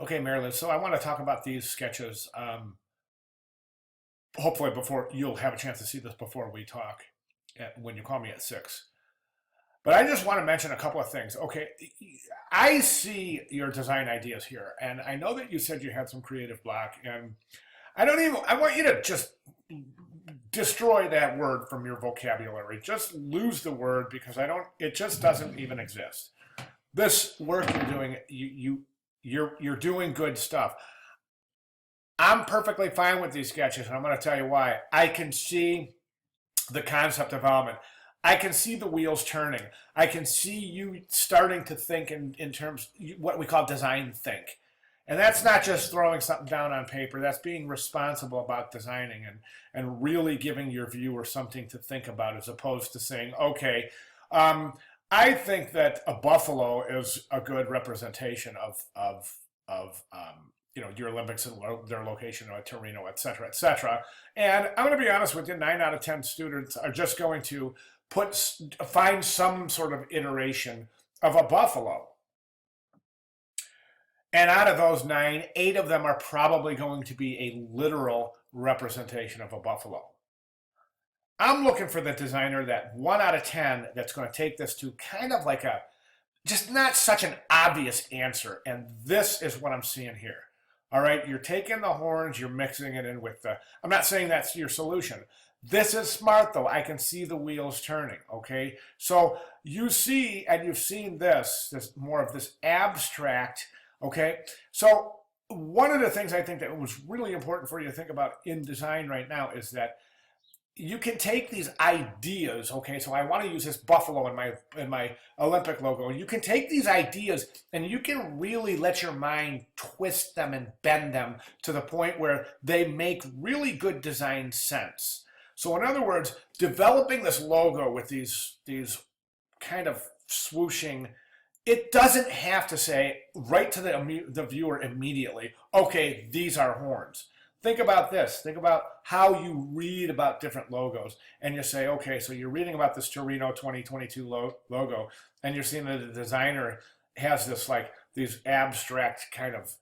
Okay, Marilyn, so I want to talk about these sketches. Hopefully before you'll have a chance to see this before we talk when you call me at 6. But I just want to mention a couple of things. Okay, I see your design ideas here, and I know that you said you had some creative block, and I want you to just destroy that word from your vocabulary. Just lose the word because it just doesn't even exist. This work you're doing, you're doing good stuff. I'm perfectly fine with these sketches, and I'm going to tell you why. I can see the concept development. I can see the wheels turning. I can see you starting to think in terms what we call design think. And that's not just throwing something down on paper. That's being responsible about designing and really giving your viewer something to think about as opposed to saying, okay, I think that a buffalo is a good representation of your Olympics and their location at Torino, et cetera, et cetera. And I'm going to be honest with you, 9 out of 10 students are just going to find some sort of iteration of a buffalo. And out of those 9, 8 of them are probably going to be a literal representation of a buffalo. I'm looking for the designer that 1 out of 10 that's going to take this to kind of like just not such an obvious answer. And this is what I'm seeing here. All right, you're taking the horns, you're mixing it in with I'm not saying that's your solution. This is smart though. I can see the wheels turning, okay? So you see, and you've seen this more of this abstract, okay? So one of the things I think that was really important for you to think about in design right now is that you can take these ideas, okay, so I want to use this buffalo in my Olympic logo. You can take these ideas and you can really let your mind twist them and bend them to the point where they make really good design sense. So in other words, developing this logo with these kind of swooshing, it doesn't have to say right to the viewer immediately, okay, these are horns. Think about this. Think about how you read about different logos. And you say, okay, so you're reading about this Torino 2022 logo, and you're seeing that the designer has this these abstract kind of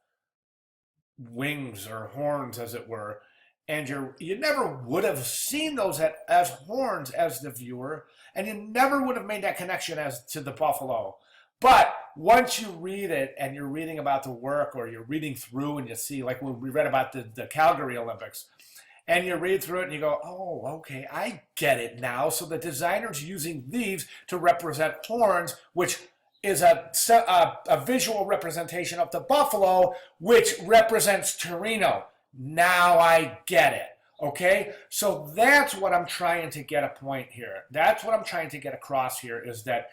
wings or horns, as it were. And you never would have seen those as horns as the viewer, and you never would have made that connection as to the buffalo. But once you read it and you're reading about the work, or you're reading through and you see, like when we read about the Calgary Olympics, and you read through it and you go, oh, okay, I get it now. So the designer's using these to represent horns, which is a visual representation of the buffalo, which represents Torino. Now I get it. Okay, so that's what I'm trying to get a point here. That's what I'm trying to get across here is that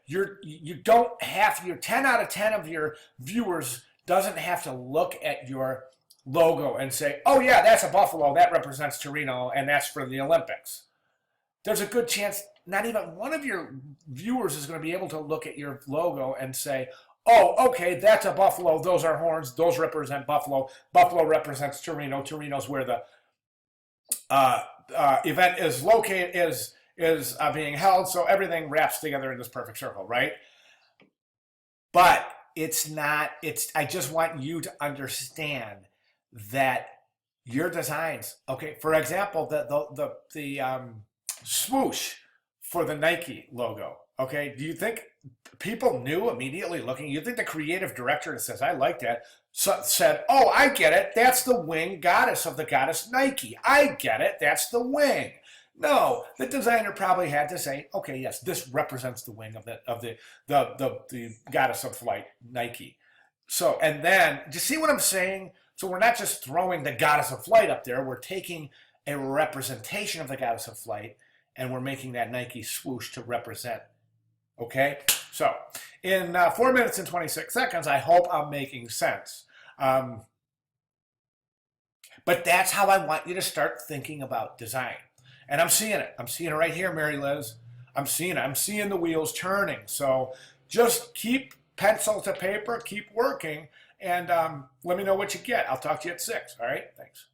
you don't have your 10 out of 10 of your viewers doesn't have to look at your logo and say, oh yeah, that's a buffalo, that represents Torino, and that's for the Olympics. There's a good chance not even one of your viewers is going to be able to look at your logo and say, oh, okay, that's a buffalo, those are horns, those represent buffalo, buffalo represents Torino, Torino's where the event is located, is being held, so everything wraps together in this perfect circle, right? But it's not, I just want you to understand that your designs, okay, for example, the swoosh for the Nike logo, okay, do you think people knew immediately looking? You think the creative director that says, I like that, said, oh, I get it, that's the wing goddess of the goddess Nike. I get it, that's the wing. No, the designer probably had to say, okay, yes, this represents the wing of the goddess of flight, Nike. So, and then, do you see what I'm saying? So we're not just throwing the goddess of flight up there, we're taking a representation of the goddess of flight and we're making that Nike swoosh to represent. Okay? So, in 4 minutes and 26 seconds, I hope I'm making sense. But that's how I want you to start thinking about design. And I'm seeing it. I'm seeing it right here, Mary Liz. I'm seeing it. I'm seeing the wheels turning. So just keep pencil to paper, keep working, and let me know what you get. I'll talk to you at 6. All right? Thanks.